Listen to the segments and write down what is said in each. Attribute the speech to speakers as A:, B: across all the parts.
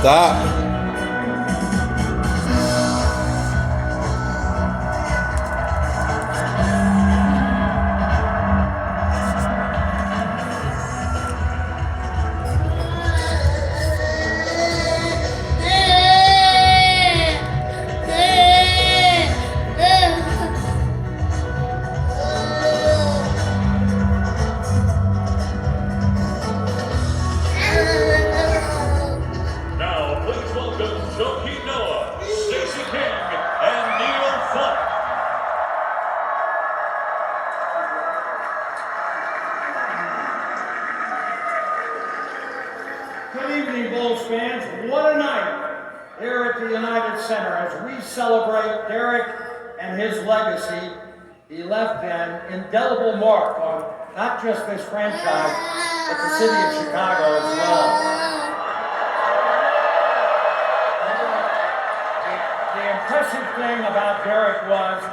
A: Stop.
B: Good evening, Bulls fans. What a night here at the United Center as we celebrate Derrick and his legacy. He left an indelible mark on not just this franchise, but the city of Chicago as well. The impressive thing about Derrick was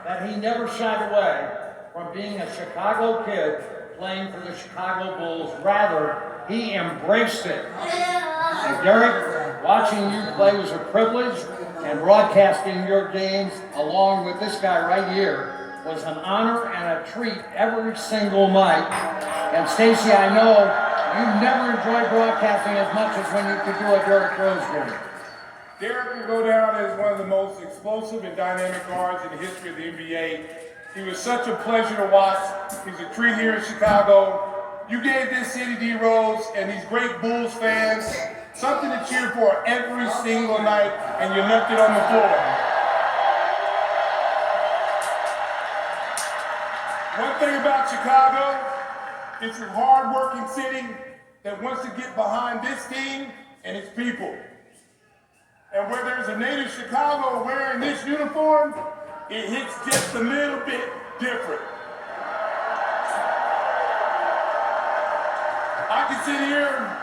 B: that he never shied away from being a Chicago kid playing for the Chicago Bulls. Rather, he embraced it. And Derrick, watching you play was a privilege, and broadcasting your games along with this guy right here was an honor and a treat every single night. And Stacey, I know you never enjoyed broadcasting as much as when you could do a Derrick Rose game.
C: Derrick will go down as one of the most explosive and dynamic guards in the history of the NBA. He was such a pleasure to watch. He's a treat here in Chicago. You gave this city, D. Rose, and these great Bulls fans something to cheer for every single night, and you left it on the floor. One thing about Chicago, it's a hard-working city that wants to get behind this team and its people. And where there's a native Chicago wearing this uniform, it hits just a little bit different. I can sit here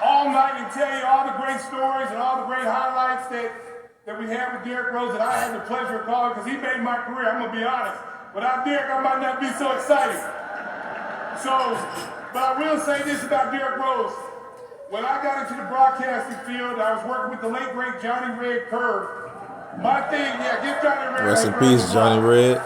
C: all night and tell you all the great stories and all the great highlights that we have with Derrick Rose that I had the pleasure of calling, because he made my career. I'm gonna be honest. Without Derrick, I might not be so excited. But I will say this about Derrick Rose. When I got into the broadcasting field, I was working with the late great Johnny Red Kerr. My thing, give Johnny Red.
A: Rest in peace, Johnny Red.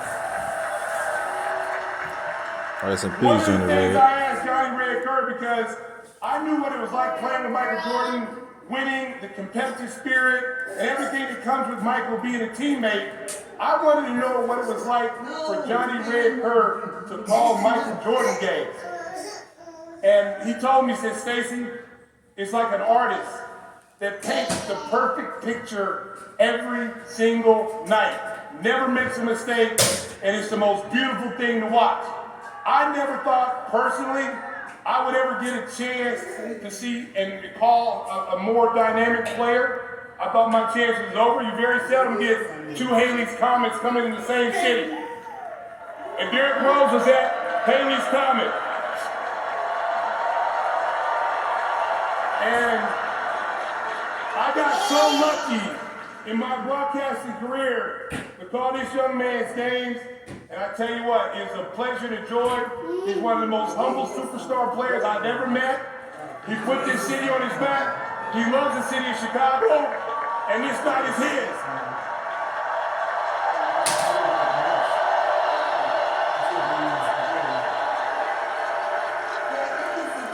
A: Rest in peace, Johnny Red.
C: I asked Johnny Red Kerr because I knew what it was like playing with Michael Jordan, winning, the competitive spirit, and everything that comes with Michael being a teammate. I wanted to know what it was like for Johnny Red Kerr to call Michael Jordan games. And he told me, he said, Stacey, it's like an artist that paints the perfect picture every single night. Never makes a mistake, and it's the most beautiful thing to watch. I never thought, personally, I would ever get a chance to see and call a more dynamic player. I thought my chance was over. You very seldom get two Haley's Comets coming in the same city. And Derrick Rose was at Haley's Comet. And I got so lucky in my broadcasting career to call this young man's games. And I tell you what, it's a pleasure and a joy. He's one of the most humble superstar players I've ever met. He put this city on his back. He loves the city of Chicago, and this night is his.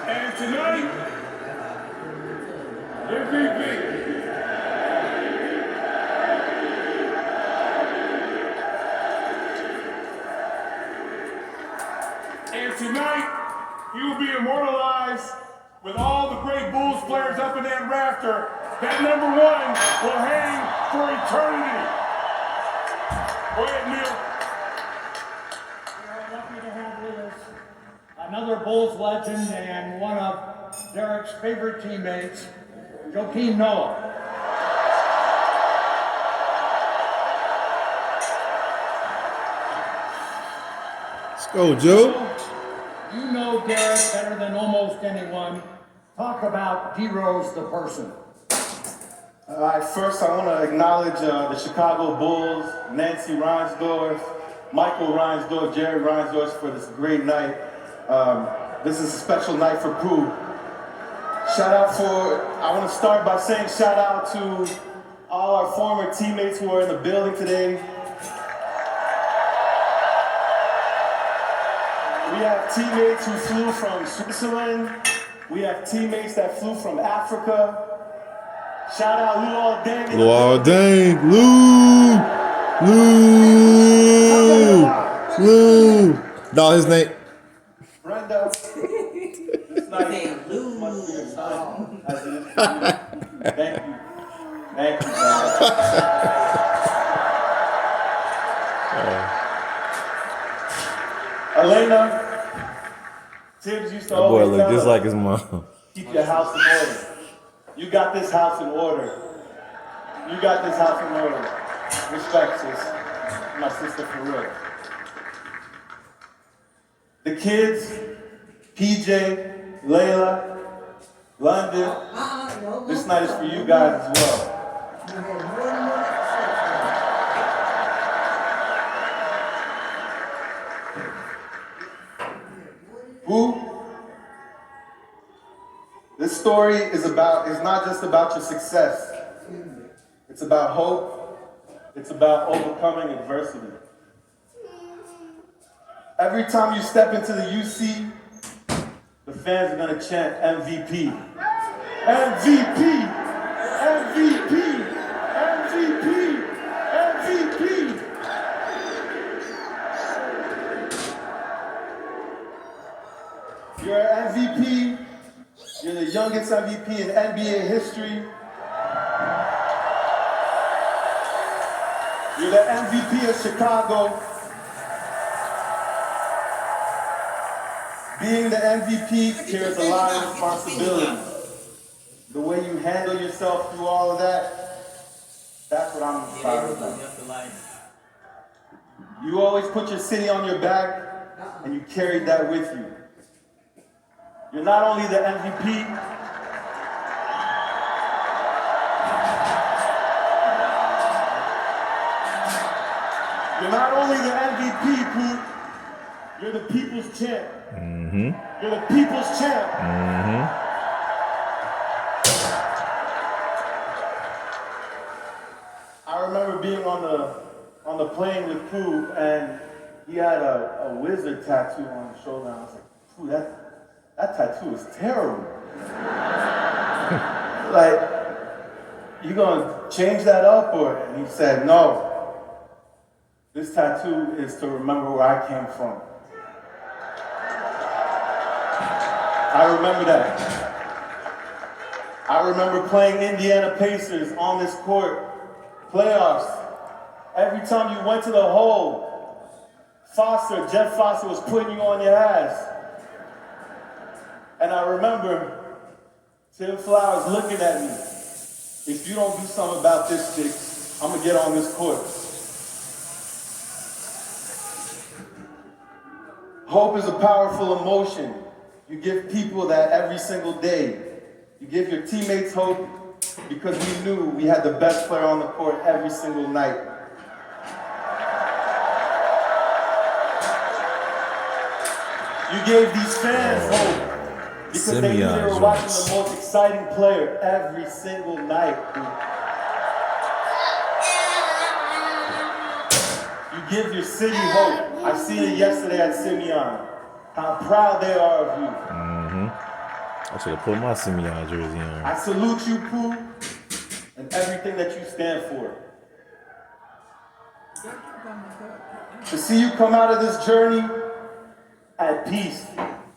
C: And tonight, MVP. And tonight, he will be immortalized with all the great Bulls players up in that rafter. That number one will hang for eternity. Go ahead, Neil.
B: We're lucky to have with us another Bulls legend and one of Derrick's favorite teammates, Joakim Noah.
A: Let's go, Joe.
B: You know Derrick better than almost anyone. Talk about D. Rose, the person.
D: All right, first I want to acknowledge the Chicago Bulls, Nancy Reinsdorf, Michael Reinsdorf, Jerry Reinsdorf for this great night. This is a special night for Pooh. I want to start by saying shout out to all our former teammates who are in the building today. We have teammates who flew from Switzerland. We have teammates that flew from Africa. Shout out Luol Deng.
A: Luol Deng. Lou. No, his name.
D: Brenda. It's not much for your son as it is for you. Thank you. Thank you, guys. Elena, Tibbs used to
A: That boy
D: always
A: look
D: tell
A: just
D: us,
A: like his mom.
D: keep your house in order. You got this house in order. You got this house in order. Respect, sis. My sister for real. The kids, PJ, Layla, London, this night is for you guys as well. Who? This story is not just about your success. It's about hope. It's about overcoming adversity. Every time you step into the UC, the fans are gonna chant MVP. MVP! MVP! MVP! MVP! You're an MVP. You're the youngest MVP in NBA history. You're the MVP of Chicago. Being the MVP carries a lot of responsibility. The way you handle yourself through all of that, that's what I'm proud of. You always put your city on your back, and you carried that with you. You're not only the MVP, you're not only the MVP, Pooh, you're the people's champ. You're the people's champ. I remember being on the plane with Pooh, and he had a wizard tattoo on his shoulder. And I was like, Pooh, that tattoo is terrible. Like, you gonna change that up or? And he said, no. This tattoo is to remember where I came from. I remember that. I remember playing Indiana Pacers on this court, playoffs. Every time you went to the hole, Jeff Foster was putting you on your ass. And I remember Tim Flowers looking at me. If you don't do something about this, Sticks, I'm gonna get on this court. Hope is a powerful emotion. You give people that every single day. You give your teammates hope because we knew we had the best player on the court every single night. You gave these fans hope because they knew they were watching the most exciting player every single night. You give your city hope. I seen it yesterday at Simeon. How proud they are of you.
A: I should have put my Simeon jersey on.
D: I salute you, Pooh, and everything that you stand for. To see you come out of this journey at peace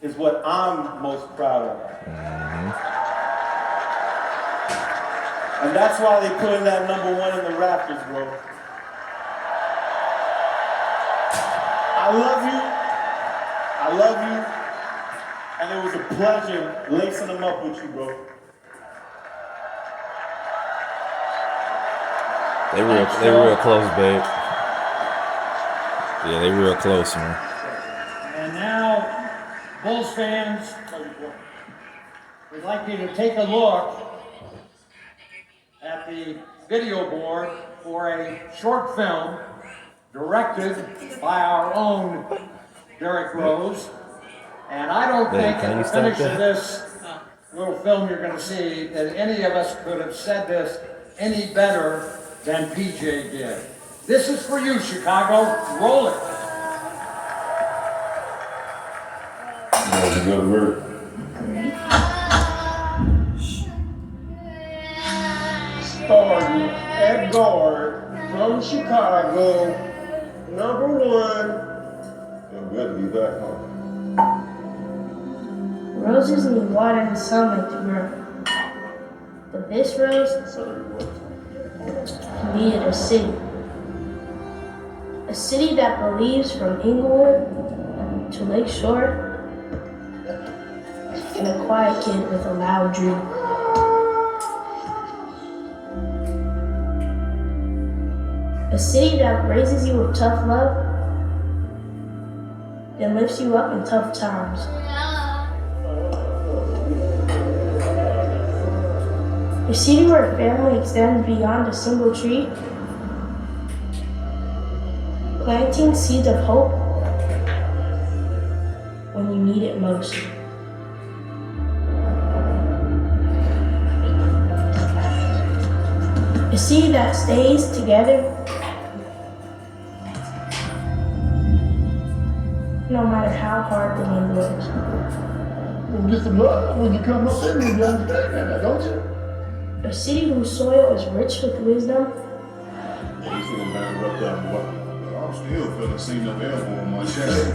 D: is what I'm most proud of. And that's why they put in that #1 in the Raptors, bro. I love you, and it was a pleasure lacing them up with you, bro.
A: They real close, babe. Yeah, they real close, man.
B: And now, Bulls fans, we'd like you to take a look at the video board for a short film directed by our own Derrick Rose. And I don't think at the finish of this little film you're going to see that any of us could have said this any better than PJ did. This is for you, Chicago. Roll it.
A: That was a good work.
C: Starting at guard from Chicago, number 1.
A: Feel good to be back home.
E: Roses need water and sunlight to grow. But this rose needed a city. A city that believes from Inglewood to Lake Shore, and a quiet kid with a loud dream. A city that raises you with tough love, then lifts you up in tough times. A city where family extends beyond a single tree, planting seeds of hope when you need it most. A city that stays together no matter how hard the wind blows.
C: We'll get some love when you come up there, you understand that, don't you?
E: A city whose soil is rich with wisdom,
A: Yeah, you feeling down up there, boy.
F: I'm still feeling seen up elbow on my chest.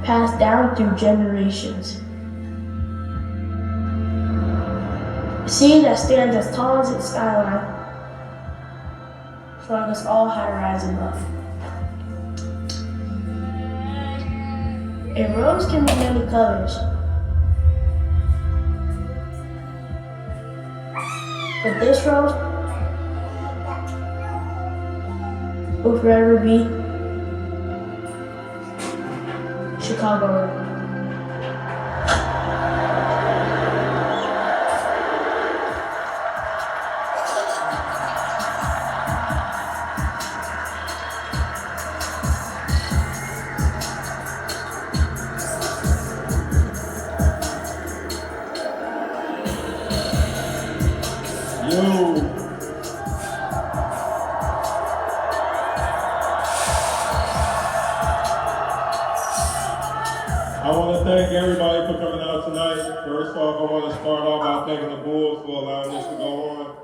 E: passed down through generations. A city that stands as tall as its skyline, showing us all how to rise in love. A rose can be many colors, but this rose will forever be Chicago.
G: I want to thank everybody for coming out tonight. First off, I want to start off by thanking the Bulls for allowing this to go on.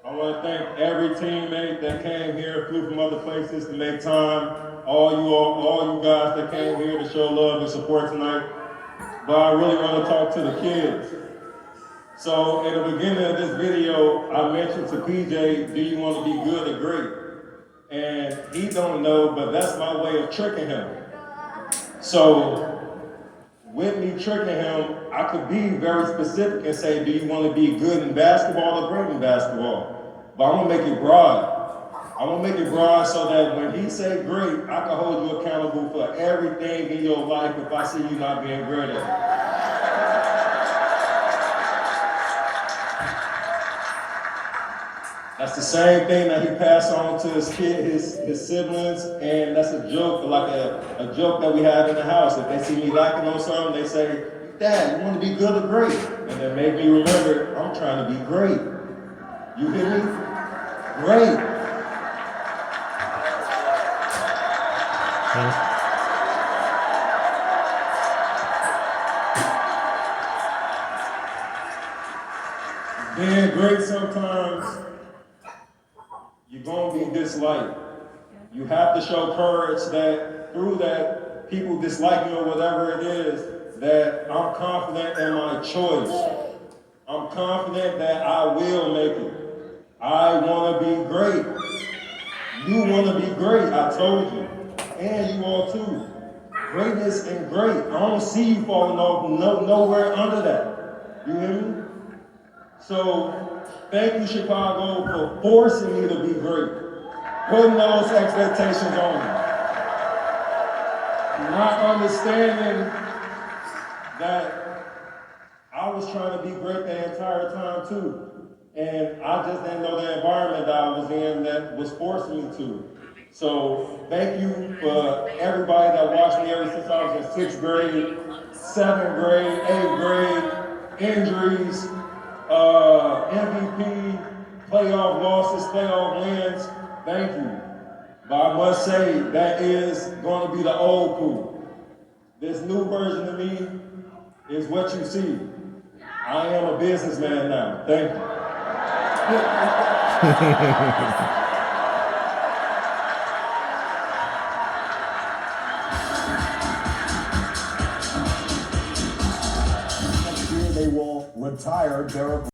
G: I want to thank every teammate that came here, flew from other places to make time. All you guys that came here to show love and support tonight. But I really want to talk to the kids. So in the beginning of this video, I mentioned to PJ, do you want to be good or great? And he don't know, but that's my way of tricking him. So with me tricking him, I could be very specific and say, do you want to be good in basketball or great in basketball? But I'm gonna make it broad. I'm gonna make it broad so that when he say great, I can hold you accountable for everything in your life if I see you not being great at it. That's the same thing that he passed on to his kid, his siblings, and that's a joke, like a joke that we have in the house. If they see me lacking on something, they say, Dad, you want to be good or great? And then make me remember, I'm trying to be great. You hear me? Great. Being great sometimes, you're going to be disliked. You have to show courage that through that people dislike you or whatever it is, that I'm confident in my choice. I'm confident that I will make it. I want to be great. You want to be great, I told you. And you all too. Greatness and great. I don't see you falling off nowhere under that. You hear me? So, thank you, Chicago, for forcing me to be great. Putting those expectations on me. Not understanding that I was trying to be great the entire time too. And I just didn't know the environment that I was in that was forcing me to. So thank you for everybody that watched me ever since I was in 6th grade, 7th grade, 8th grade. injuries, MVP, playoff losses, playoff wins. Thank you. But I must say, that is going to be the old cool. This new version of me is what you see. I am a businessman now. Thank you.
H: Next year they will retire Derrick.